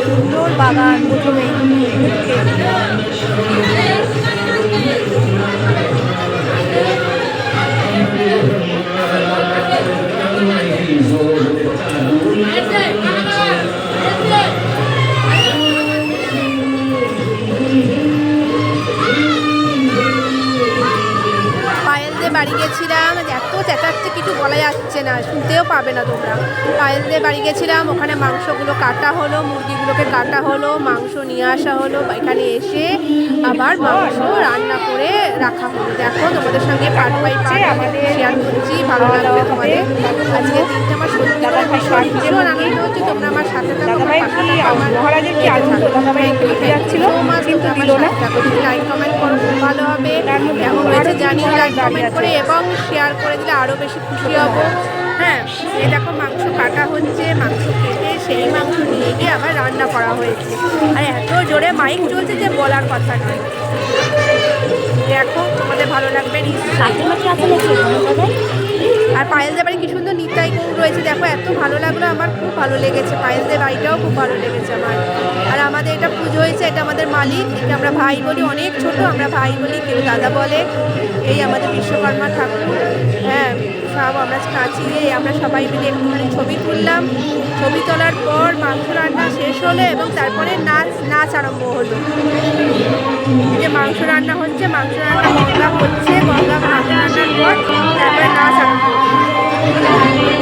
সুন্দর বাগান প্রথমে বাড়ি গেছিলাম, এত চেঁচাচ্ছে কিছু বলা যাচ্ছে না, শুনতেও পাবে না তোমরা। পায়েলদের বাড়ি গেছিলাম, ওখানে মাংসগুলো কাটা হলো, মুরগিগুলোকে কাটা হলো, মাংস নিয়ে আসা হলো, এখানে এসে আবার মাংস রান্না করে রাখা হলো। দেখো তোমাদের সঙ্গে পার্ট বাই পার্ট আমাদের শেয়ার করছি, ভালো লাগবে তোমাদের। আজকে দিনটা আমার সত্যি করে ভীষণ আনন্দ হচ্ছে, তোমরা আমার সাথে থাকো, লাইক কমেন্ট করো, খুব ভালো হবে। কেমন হয়েছে জানিও লাইক কমেন্ট করে, এবং শেয়ার করে দিলে আরও বেশি খুশি হব। হ্যাঁ, এই দেখো মাংস কাটা হচ্ছে, মাংস কেটে সেই মাংস নিয়ে গিয়ে আবার রান্না করা হয়েছে। আর এত জোরে মাইক চলছে যে বলার কথা নয়। দেখো তোমাদের ভালো লাগবে আর পায়েলদের বাড়ি কি সুন্দর নিতাই গৌর রয়েছে, দেখো এত ভালো লাগলো, আমার খুব ভালো লেগেছে। পায়েলদের বাড়িটাও খুব ভালো লেগেছে আমার। আর আমাদের এটা পুজো হয়েছে, এটা আমাদের মালিক, এটা আমরা ভাই বলি, অনেক ছোট আমরা ভাই বলি, কেউ দাদা বলে। এই আমাদের বিশ্বকর্মা ঠাকুর। হ্যাঁ, সব আমরা কাছিয়ে আমরা সবাই মিলে একটুখানি ছবি তুললাম। ছবি তোলার পর মাংস রান্না শেষ হলো এবং তারপরে নাচ আরম্ভ হলো। যে মাংস রান্না হচ্ছে, মাংস রান্না গঙ্গা হচ্ছে, গঙ্গা মাংস রান্নার পর তারপরে নাচ আরম্ভ হলো।